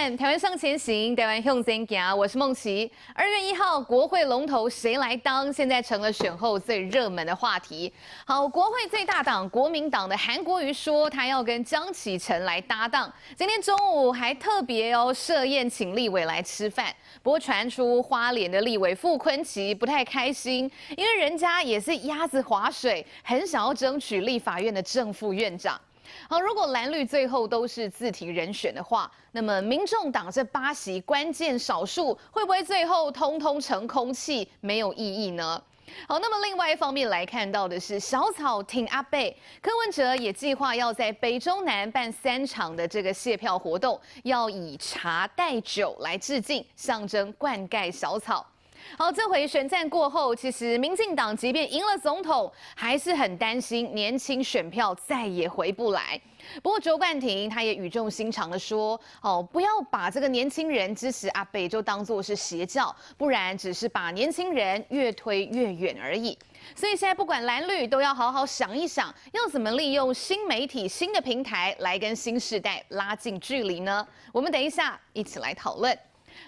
看台湾向前行，台湾向前行，我是梦琪。2月1号，国会龙头谁来当？现在成了选后最热门的话题。好，国会最大党国民党的韩国瑜说，他要跟江启臣来搭档。今天中午还特别设宴请立委来吃饭。不过传出花莲的立委傅崑萁不太开心，因为人家也是鸭子划水，很想要争取立法院的正副院长。好，如果蓝绿最后都是自提人选的话，那么民众党这8席关键少数会不会最后通通成空气，没有意义呢？好，那么另外一方面来看到的是小草挺阿贝，柯文哲也计划要在北中南办3场的这个谢票活动，要以茶代酒来致敬，象征灌溉小草。好，这回选战过后，其实民进党即便赢了总统，还是很担心年轻选票再也回不来。不过周冠廷他也语重心长的说，不要把这个年轻人支持阿北就当作是邪教，不然只是把年轻人越推越远而已。所以现在不管蓝绿，都要好好想一想，要怎么利用新媒体、新的平台来跟新世代拉近距离呢？我们等一下一起来讨论。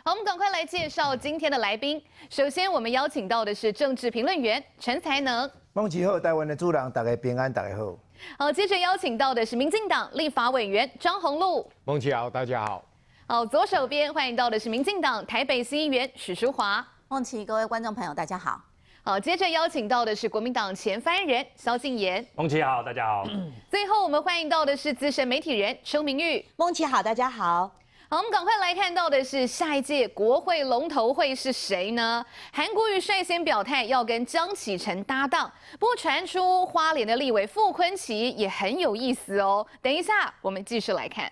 好，我们赶快来介绍今天的来宾。首先，我们邀请到的是政治评论员陈才能。梦琪好，台湾的主人，大家平安，大家好。好，接着邀请到的是民进党立法委员张宏陆。梦琪好，大家好。好，左手边欢迎到的是民进党台北市议员许淑华。梦琪，各位观众朋友，大家好。好，接着邀请到的是国民党前发言人萧敬言。梦琪好，大家好。最后我们欢迎到的是资深媒体人邱明玉。梦琪好，大家好。好，我们赶快来看到的是下一届国会龙头会是谁呢？韩国瑜率先表态要跟江启臣搭档，不过传出花莲的立委傅崑萁也很有意思哦。等一下，我们继续来看。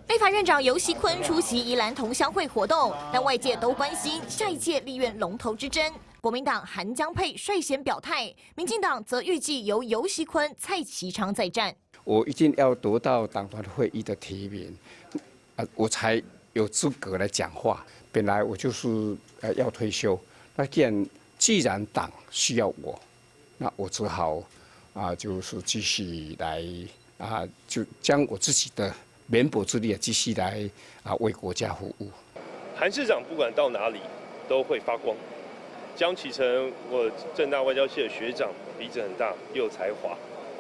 立法院长游锡堃出席宜兰同乡会活动，但外界都关心下一届立院龙头之争。国民党韩江佩率先表态，民进党则预计由游锡堃、蔡其昌再战。我一定要得到党团会议的提名，我才有资格来讲话。本来我就是要退休，那既然党需要我，那我只好就是继续来就将我自己的绵薄之力继续来为国家服务。韩市长不管到哪里都会发光。江启臣，我政大外交系的学长，鼻子很大又有才华。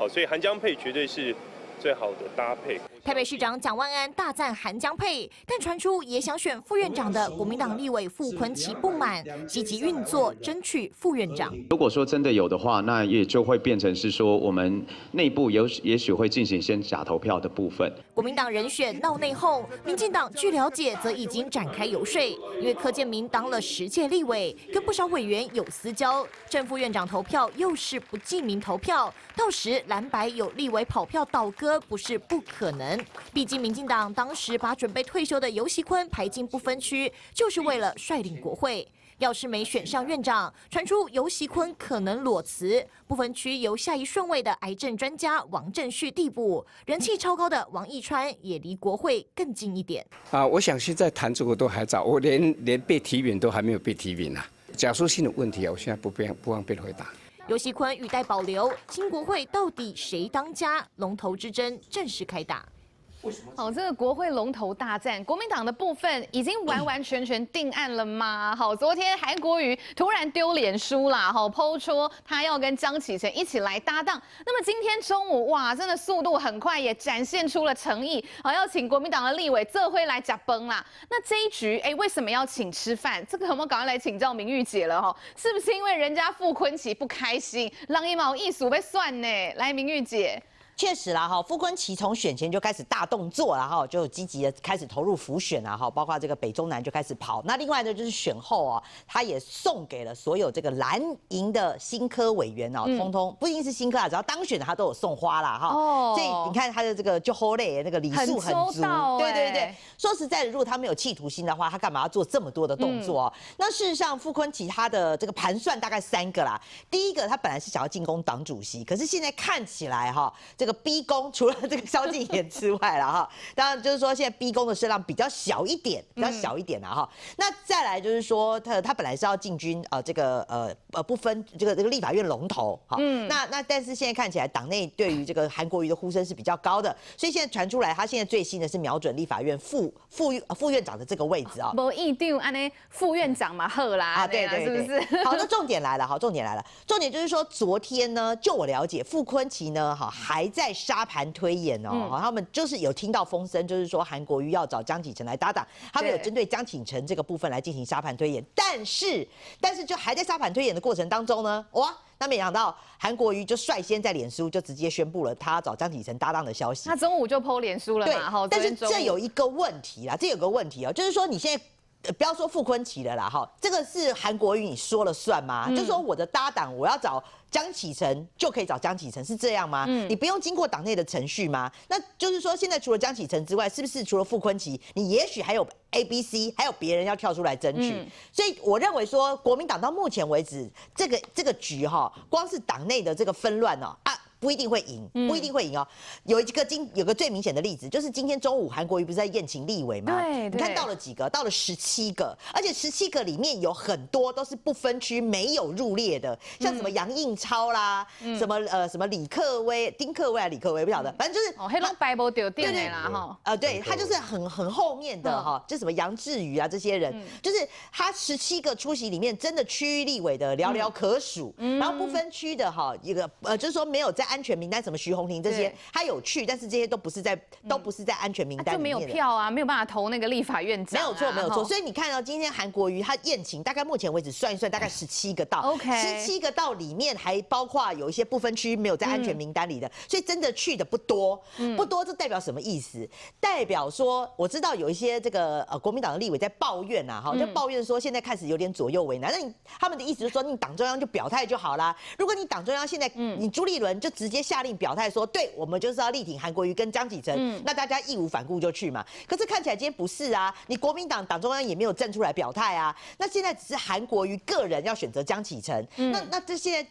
所以韩江配绝对是最好的搭配。台北市长蒋万安大赞韩江配，但传出也想选副院长的国民党立委傅崑萁不满，积极运作争取副院长。如果说真的有的话，那也就会变成是说我们内部也许会进行先假投票的部分。国民党人选闹内讧，民进党据了解则已经展开游说，因为柯建铭当了10届立委，跟不少委员有私交，正副院长投票又是不记名投票，到时蓝白有立委跑票倒戈不是不可能。毕竟民进党当时把准备退休的游锡堃排进不分区，就是为了率领国会。要是没选上院长，传出游锡堃可能裸辞，不分区由下一顺位的癌症专家王正旭递补，人气超高的王义川也离国会更近一点。我想现在谈这个都还早，我连被提名都还没有被提名假设性的问题我现在不方便回答。游锡堃语带保留，新国会到底谁当家？龙头之争正式开打。好，这个国会龙头大战，国民党的部分已经完全定案了吗？好，昨天韩国瑜突然丢脸书啦，po出他要跟江启臣一起来搭档。那么今天中午，哇，真的速度很快，也展现出了诚意，好，要请国民党的立委这回来夹崩啦。那这一局，为什么要请吃饭？这个我们赶快来请教明玉姐了是不是因为人家傅崑萁不开心，让一毛艺术被算呢？来，明玉姐。确实啦，傅崑萁从选前就开始大动作了就积极的开始投入辅选包括这个北中南就开始跑。那另外呢，就是选后他也送给了所有这个蓝营的新科委员通通不一定是新科只要当选的他都有送花啦所以你看他的这个就后类那个礼数很足，对。说实在的，如果他没有企图心的话，他干嘛要做这么多的动作那事实上，傅崑萁他的这个盘算大概3个啦。第一个，他本来是想要进攻党主席，可是现在看起来这个个 B 宫除了这个萧敬言之外了哈，当然就是说现在 B 宫的声浪比较小一点，了哈。那再来就是说他本来是要进军这个不分这个立法院龙头哈，那但是现在看起来党内对于这个韩国瑜的呼声是比较高的，所以现在传出来他现在最新的是瞄准立法院副院长的这个位置啊。无议长安尼副院长嘛好啦，对，是不是？好，那重点来了，重点就是说昨天呢，就我了解，傅昆萁呢还在沙盘推演哦，他们就是有听到风声，就是说韩国瑜要找江启臣来搭档，他们有针对江启臣这个部分来进行沙盘推演，但是就还在沙盘推演的过程当中呢，哇！那没想到韩国瑜就率先在脸书就直接宣布了他找江启臣搭档的消息。他中午就 po 脸书了嘛，但是这有一个问题啦，就是说你现在。不要说傅昆萁了啦，哈，这个是韩国瑜你说了算吗？就说我的搭档我要找江启臣就可以找江启臣，是这样吗？你不用经过党内的程序吗？那就是说现在除了江启臣之外，是不是除了傅昆萁，你也许还有 A、B、C， 还有别人要跳出来争取？所以我认为说国民党到目前为止这个局哈，光是党内的这个纷乱哦不一定会赢，哦。有个最明显的例子，就是今天中午韩国瑜不是在宴请立委吗？对，你看到了几个？到了17个，而且17个里面有很多都是不分区没有入列的，像什么杨应超啦，什么李克威、丁克威还是李克威不晓得，反正就是黑龙白波丢定的啦哈。对他就是很后面的哈，就什么杨志宇啊这些人，就是他17个出席里面真的区域立委的寥寥可数，然后不分区的哈一个就是说没有在安全名单，什么徐宏庭这些，他有去，但是这些都不是在安全名单里面的，就没有票啊，没有办法投那个立法院长。没有错。所以你看到今天韩国瑜他宴请，大概目前为止算一算，大概17个到，17个到里面还包括有一些不分区没有在安全名单里的，所以真的去的不多，这代表什么意思？代表说我知道有一些这个国民党的立委在抱怨啊，就抱怨说现在开始有点左右为难。那他们的意思就是说，你党中央就表态就好啦。如果你党中央现在你朱立伦就直接下令表态说，对我们就是要力挺韩国瑜跟江启臣，那大家义无反顾就去嘛。可是看起来今天不是啊，你国民党党中央也没有站出来表态啊。那现在只是韩国瑜个人要选择江启臣，那这些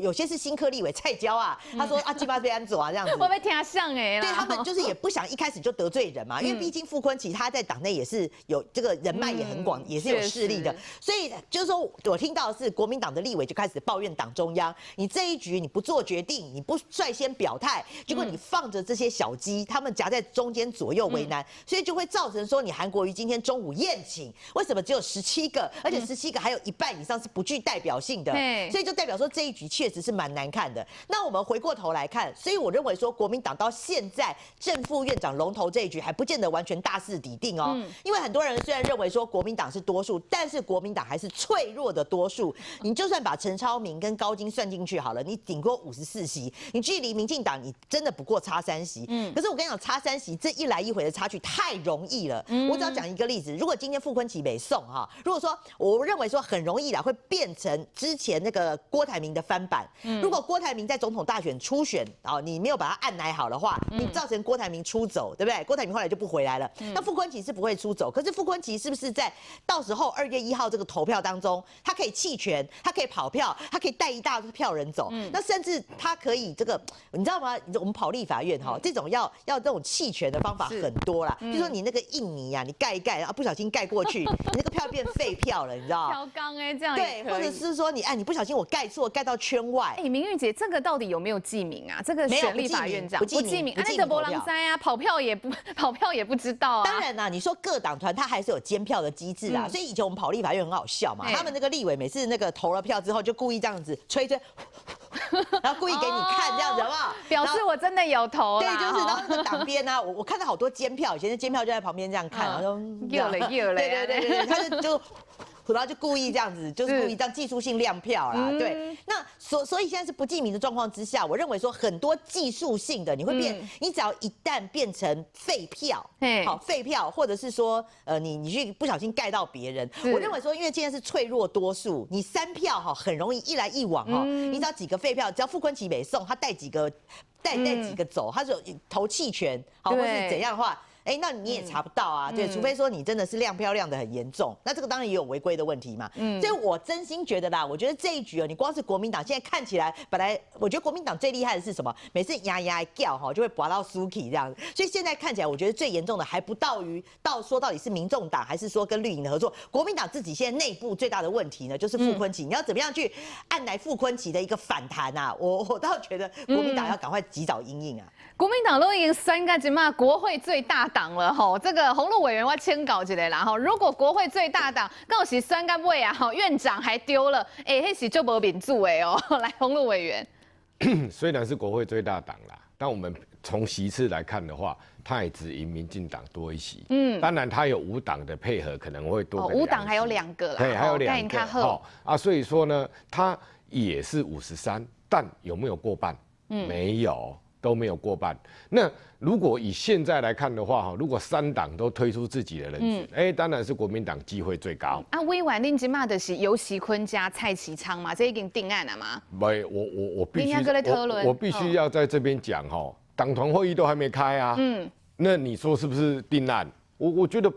有些是新科立委蔡椒啊，他说鸡巴被安走啊这样子，会不会听像哎？对他们就是也不想一开始就得罪人嘛，因为毕竟傅昆萁他在党内也是有这个人脉也很广，也是有势力的，所以就是说我听到的是国民党的立委就开始抱怨党中央，你这一局你不做决定，你不率先表态，结果你放着这些小鸡，他们夹在中间左右为难，所以就会造成说你韩国瑜今天中午宴请，为什么只有17个，而且17个还有一半以上是不具代表性的，所以就代表说这一局确实是蛮难看的。那我们回过头来看，所以我认为说国民党到现在正副院长龙头这一局还不见得完全大势已定哦，因为很多人虽然认为说国民党是多数，但是国民党还是脆弱的多数。你就算把陈超明跟高金算进去好了，你顶多54席，你距离民进党你真的不过差3席。可是我跟你讲，差3席这一来一回的差距太容易了。我只要讲一个例子，如果今天傅昆萁没送哈，如果说我认为说很容易啦，会变成之前那个郭台铭的翻版。如果郭台铭在总统大选初选你没有把他按捺好的话，你造成郭台铭出走，对不对？郭台铭后来就不回来了。那傅昆萁是不会出走，可是傅昆萁是不是在到时候2月1号这个投票当中，他可以弃权，他可以跑票，他可以带一大票人走，那甚至他可以这个，你知道吗？我们跑立法院这种要这种弃权的方法很多啦，就说你那个印泥啊，你盖一盖，然后不小心盖过去，你那个票变废票了，你知道？调缸这样对，或者是说你不小心我盖错，盖到圈外。明玉姐，这个到底有没有记名啊？这个选立法院长不记名，那这波浪塞啊，跑票也不知道啊。当然啦，你说各党团他还是有监票的机制啊，所以以前我们跑立法院很好笑嘛，他们那个立委每次那个投了票之后，就故意这样子吹，然后故意给你看这样子，好不好？表示我真的有投啦。对，就是然后那个党边啊，我看到好多监票，以前的监票就在旁边这样看，然后又了，对，他就。然后就故意这样子，就是故意这样技术性亮票啦，对。那所以现在是不记名的状况之下，我认为说很多技术性的你会变，你只要一旦变成废票，好废票，或者是说你去不小心盖到别人，我认为说因为现在是脆弱多数，你3票很容易一来一往你只要几个废票，只要傅昆萁没送，他带几个走，他就投弃权或是怎样的话。那你也查不到啊。对，除非说你真的是亮漂亮的很严重，那这个当然也有违规的问题嘛。所以我真心觉得啦，我觉得这一局你光是国民党现在看起来，本来我觉得国民党最厉害的是什么？每次呀叫哈，就会拔到苏 k 这样子。所以现在看起来，我觉得最严重的还不到于说到底是民众党还是说跟绿营的合作。国民党自己现在内部最大的问题呢，就是傅昆萁，你要怎么样去按来傅昆萁的一个反弹啊？我倒觉得国民党要赶快及早因应啊。国民党都已经三个嘛，国会最大党了吼。这个洪路委员我签稿之类啦吼。如果国会最大党刚是三个位啊，院长还丢了，那是就没民主的哦。来，洪路委员，虽然是国会最大党啦，但我们从席次来看的话，他也只赢民进党多一席。当然他有5党的配合，可能会多个2席。5党还有2个啦，对，还有2个。所以说呢，他也是53，但有没有过半？没有。都没有过半。那如果以现在来看的话，如果3党都推出自己的人选，当然是国民党机会最高。委员恁即马就是游锡堃加蔡其昌嘛，这已经定案了吗？没，我必须要在这边讲党团会议都还没开啊。那你说是不是定案？我觉得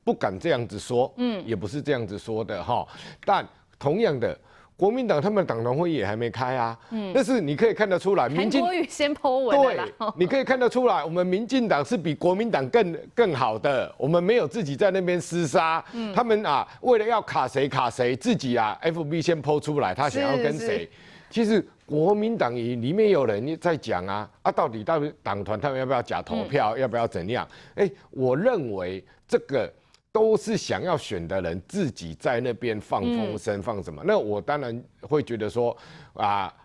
不敢这样子说，也不是这样子说的哈。但同样的。国民党他们党团会议也还没开啊，但是你可以看得出来，韩国瑜先po文对，你可以看得出来，我们民进党是比国民党更好的，我们没有自己在那边厮杀，他们为了要卡谁，自己FB 先po出来，他想要跟谁，其实国民党里面有人在讲到底党团他们要不要假投票，要不要怎样？我认为这个。都是想要选的人自己在那边放风声，放什么？那我当然会觉得说，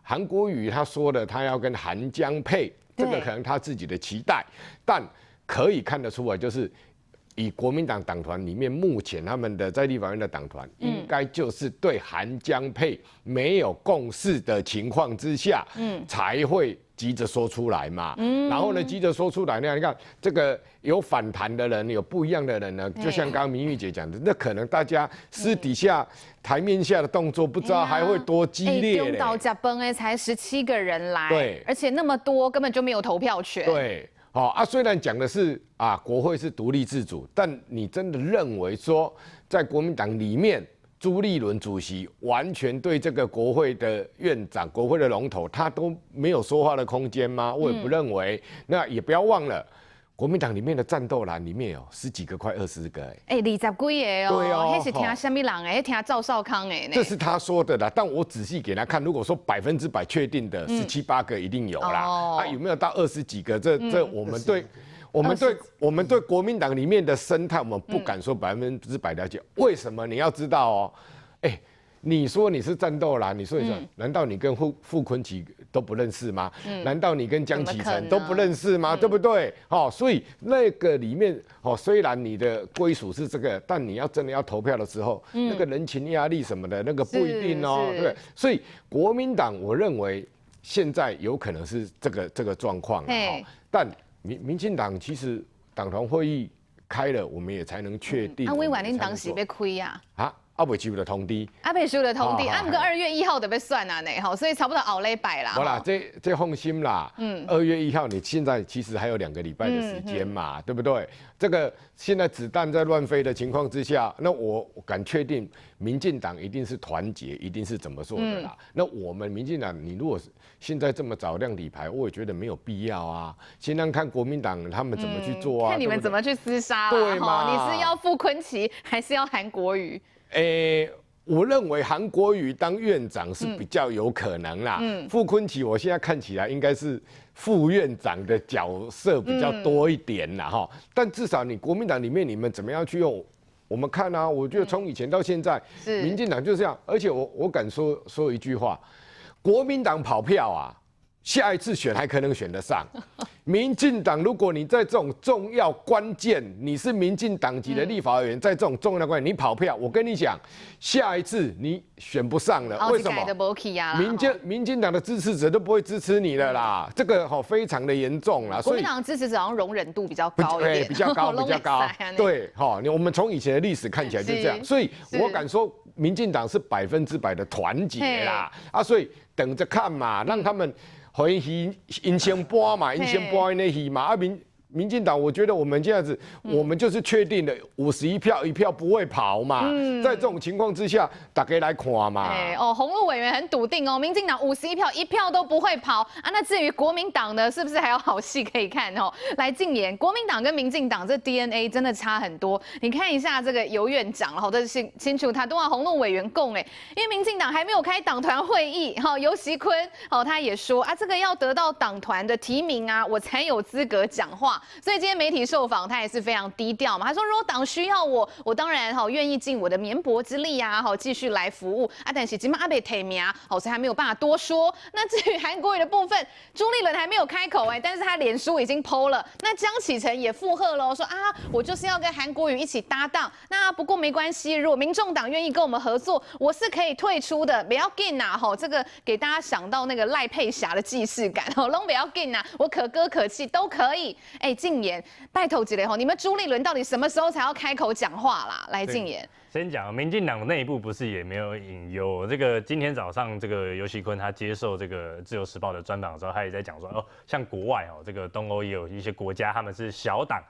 韩国瑜他说的他要跟韩江配，这个可能他自己的期待，但可以看得出来，就是以国民党党团里面目前他们的在立法院的党团，应该就是对韩江配没有共识的情况之下，才会。急着说出来嘛，然后呢，急着说出来，那你看这个有反弹的人，有不一样的人呢，就像刚刚明玉姐讲的，那可能大家私底下台面下的动作，不知道还会多激烈嘞。中岛甲崩才17个人来，对，而且那么多根本就没有投票权。对，虽然讲的是国会是独立自主，但你真的认为说在国民党里面？朱立伦主席完全对这个国会的院长、国会的龙头，他都没有说话的空间吗？我也不认为。那也不要忘了，国民党里面的战斗栏里面有10几个，快20个20几个哦。对哦，那是听什么人的？听赵少康的呢？这是他说的啦，但我仔细给他看，如果说100%确定的17、8个一定有啦。有没有到20几个？这我们对。我们对国民党里面的生态，我们不敢说100%了解。为什么？你要知道你说你是战斗蓝，你说难道你跟傅昆萁都不认识吗？难道你跟江启臣都不认识吗？对不对？所以那个里面虽然你的归属是这个，但你要真的要投票的时候，那个人情压力什么的，那个不一定对不对？所以国民党，我认为现在有可能是这个状况但。民进党其实党团会议开了，我们也才能确定。委员恁当时要开未收的通知，未收的通知，不过2月1号就要算呢，所以差不多后礼拜啦。好啦，这放心啦。2月1号，你现在其实还有2个礼拜的时间嘛，对不对？这个现在子弹在乱飞的情况之下，那我敢确定，民进党一定是团结，一定是怎么做的啦。那我们民进党，你如果现在这么早亮底牌，我也觉得没有必要啊。先看国民党他们怎么去做啊，看你们怎么去厮杀对吗？你是要傅昆萁，还是要韩国瑜？我认为韩国瑜当院长是比较有可能啦。傅昆萁我现在看起来应该是副院长的角色比较多一点啦但至少你国民党里面你们怎么样去用？我们看我觉得从以前到现在，民进党就这样。而且我敢说一句话，国民党跑票下一次选还可能选得上。民进党，如果你在这种重要关键，你是民进党籍的立法委员，在这种重要关键你跑票，我跟你讲，下一次你选不上了。为什么？民进党的支持者都不会支持你了啦，这个非常的严重啦。国民党支持者好像容忍度比较高一点，比较高。对，我们从以前的历史看起来就这样，所以我敢说，民进党是100%的团结啦。所以等着看嘛，让他们。因先播嘛，因先播那戏嘛，民进党，我觉得我们这样子，我们就是确定了51票1票不会跑嘛。在这种情况之下，大家来看嘛。洪路委员很笃定哦，民进党51票1票都不会跑啊。那至于国民党呢，是不是还有好戏可以看哦？来竞演，国民党跟民进党这 DNA 真的差很多。你看一下这个游院长，然后这是清楚他都让洪路委员供因为民进党还没有开党团会议，游锡堃他也说啊，这个要得到党团的提名啊，我才有资格讲话。所以今天媒体受访，他也是非常低调嘛。他说，如果党需要我当然愿意尽我的绵薄之力啊，继续来服务啊。但是今嘛阿被提名所以还没有办法多说。那至于韩国瑜的部分，朱立伦还没有开口但是他脸书已经 PO 了。那江启臣也附和了，说啊，我就是要跟韩国瑜一起搭档。那不过没关系，如果民众党愿意跟我们合作，我是可以退出的，不要紧呐。这个给大家想到那个赖佩霞的既视感，拢不要紧呐，我可歌可泣都可以。竞言，拜托几雷你们朱立伦到底什么时候才要开口讲话啦？来竞言。先讲民进党内部不是也没有隐忧，这个今天早上这个游锡堃他接受这个自由时报的专访的时候，他也在讲说像国外这个东欧也有一些国家他们是小党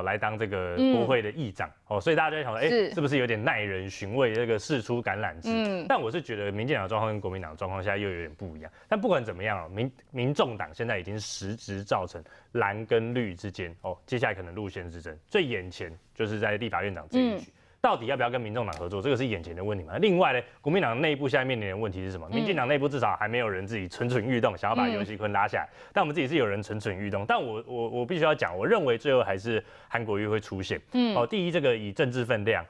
来当这个国会的议长所以大家就在想说，是不是有点耐人寻味，这个释出橄榄枝？但我是觉得民进党的状况跟国民党的状况现在又有点不一样。但不管怎么样民众党现在已经实质造成蓝跟绿之间接下来可能路线之争，最眼前就是在立法院长这一局。到底要不要跟民众党合作，这个是眼前的问题嘛？另外呢，国民党内部现在面临的问题是什么？民进党内部至少还没有人自己蠢蠢欲动，想要把游锡堃拉下来，但我们自己是有人蠢蠢欲动。但我必须要讲，我认为最后还是韩国瑜会出现。第一，这个以政治分量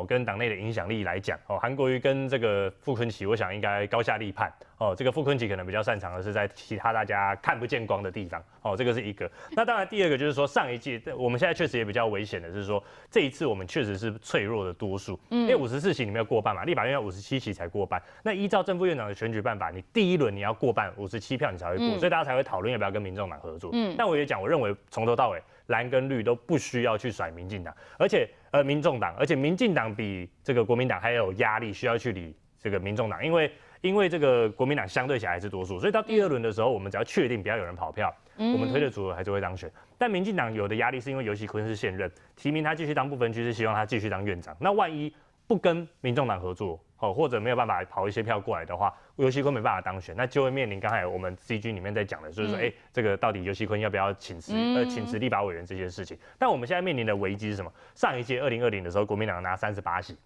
跟党内的影响力来讲韩国瑜跟这个傅崐萁，我想应该高下立判这个傅崐萁可能比较擅长的是在其他大家看不见光的地方这个是一个。那当然第二个就是说，上一届我们现在确实也比较危险的是说，这一次我们确实是脆弱的多数，因为54席你没有过半嘛，立法院要57席才过半。那依照正副院长的选举办法，你第一轮你要过半57票你才会过，所以大家才会讨论要不要跟民众党合作。但我也讲，我认为从头到尾蓝跟绿都不需要去甩民进党，而且民众党，而且民进党比这个国民党还有压力，需要去理这个民众党，因为这个国民党相对起来还是多数，所以到第二轮的时候，我们只要确定不要有人跑票，我们推的组合还是会当选。但民进党有的压力是因为游锡堃是现任，提名他继续当不分区，是希望他继续当院长。那万一不跟民众党合作，或者没有办法跑一些票过来的话，游锡堃没办法当选，那就会面临刚才我们 CG 里面在讲的，就是说，这个到底游锡堃要不要请辞立法委员这件事情。但我们现在面临的危机是什么？上一届2020的时候，国民党拿38席。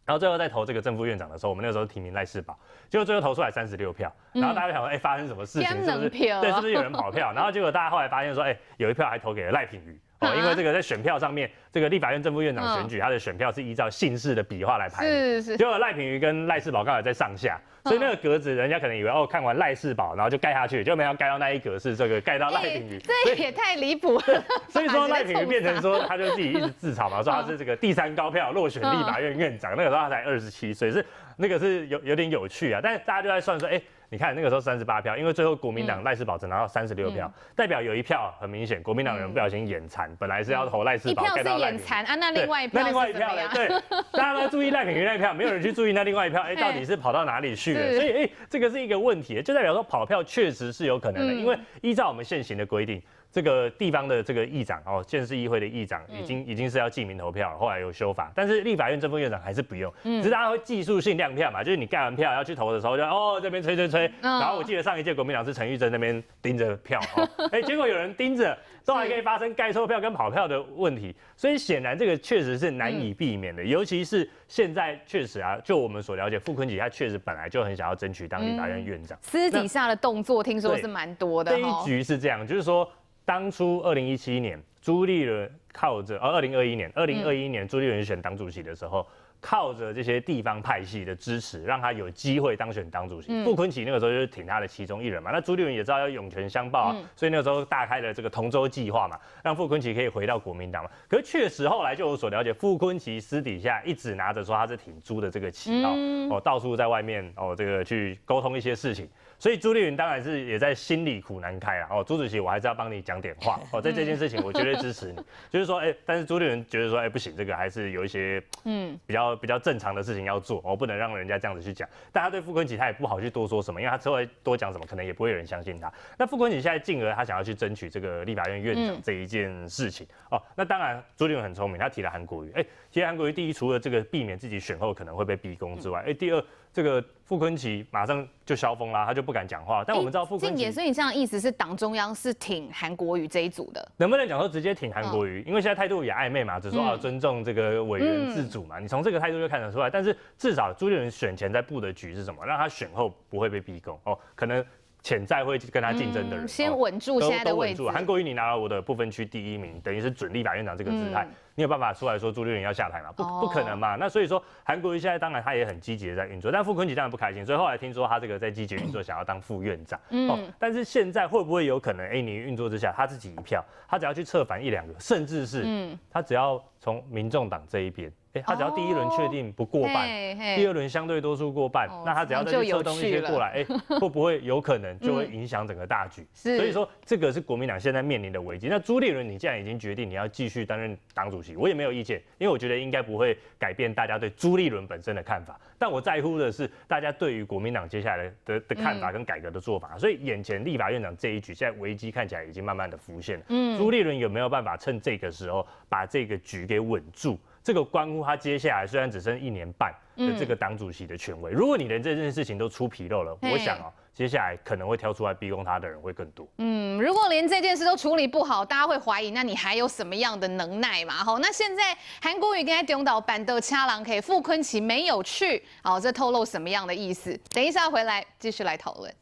然后最后再投这个正副院长的时候，我们那时候提名赖士葆，结果最后投出来36票，然后大家就想说，发生什么事情？是不是？对，是不是有人跑票？然后结果大家后来发现说，有一票还投给了赖品妤。因为这个在选票上面，这个立法院正副院长选举，他的选票是依照姓氏的笔画来排名。是。结果赖品妤跟赖士葆刚好在上下，所以那个格子人家可能以为看完赖士葆，然后就盖下去，就没有盖到那一格是这个盖到赖品妤。这也太离谱了。所以说赖品妤变成说，他就自己一直自嘲嘛，说他是这个第3高票落选立法院院长，那个时候他才27岁，是那个是有点有趣啊。但是大家就在算说，你看那个时候38票，因为最后国民党赖士葆只拿到36票，代表有一票很明显，国民党人不小心眼残，本来是要投赖士葆，一票是眼残啊，那另外一票呢？对，大家都注意赖品妤那一票，没有人去注意那另外一票，到底是跑到哪里去了？所以这个是一个问题，就代表说跑票确实是有可能的，因为依照我们现行的规定。这个地方的这个议长县市议会的议长已经是要记名投票了，后来有修法，但是立法院正副院长还是不用，只是大家会技术性亮票嘛，就是你盖完票要去投的时候就这边吹，然后我记得上一届国民党是陈玉珍那边盯着票结果有人盯着，都还可以发生盖错票跟跑票的问题，所以显然这个确实是难以避免的，尤其是现在确实就我们所了解，傅崐萁他确实本来就很想要争取当立法院院长，私底下的动作听说是蛮多的。这一局是这样，就是说。当初2017年朱立伦靠着2021年朱立伦选党主席的时候，靠着这些地方派系的支持，让他有机会当选党主席。傅崐萁那个时候就是挺他的其中一人嘛。那朱立伦也知道要涌泉相报所以那个时候大开了这个同舟计划嘛，让傅崐萁可以回到国民党嘛。可是确实后来就我所了解，傅崐萁私底下一直拿着说他是挺朱的这个旗号，到处在外面这个去沟通一些事情。所以朱立伦当然是也在心里苦难开朱主席，我还是要帮你讲点话在这件事情，我绝对对支持你。就是说，但是朱立伦觉得说，不行，这个还是有一些比较正常的事情要做，不能让人家这样子去讲。但他对傅昆萁他也不好去多说什么，因为他之后多讲什么，可能也不会有人相信他。那傅昆萁现在进而他想要去争取这个立法院院长这一件事情那当然朱立伦很聪明，他提了韩国瑜，提了韩国瑜，第一，除了这个避免自己选后可能会被逼宫之外，第二，这个傅昆萁马上就消风啦，他就不敢讲话。但我们知道傅昆萁，所以你这样的意思是党中央是挺韩国瑜这一组的，能不能讲说直接挺韩国瑜？因为现在态度也暧昧嘛，只说尊重这个委员自主嘛，你从这个态度就看得出来。但是至少朱立伦选前在布的局是什么？让他选后不会被逼宫可能。潜在会跟他竞争的人，先稳住现在的位置。韩国瑜，你拿了我的不分区第1名，等于是准立法院长这个姿态，你有办法出来说朱立伦要下台吗？不可能嘛。那所以说，韩国瑜现在当然他也很积极的在运作，但傅昆萁当然不开心，所以后来听说他这个在积极运作，想要当副院长。但是现在会不会有可能？你运作之下他自己一票，他只要去策反1、2个，甚至是他只要从民众党这一边。他只要第1轮确定不过半，第2轮相对多数过半，那他只要再去策动一些过来，会不会有可能就会影响整个大局？所以说这个是国民党现在面临的危机。那朱立伦，你既然已经决定你要继续担任党主席，我也没有意见，因为我觉得应该不会改变大家对朱立伦本身的看法。但我在乎的是大家对于国民党接下来的看法跟改革的做法。所以眼前立法院长这一局，现在危机看起来已经慢慢的浮现了。朱立伦有没有办法趁这个时候把这个局给稳住？这个关乎他接下来虽然只剩1年半的这个党主席的权威，如果你连这件事情都出纰漏了，我想接下来可能会挑出来逼宫他的人会更多。如果连这件事都处理不好，大家会怀疑，那你还有什么样的能耐嘛？那现在韩国瑜跟中岛板凳掐郎可以，傅昆萁没有去，这透露什么样的意思？等一下回来继续来讨论。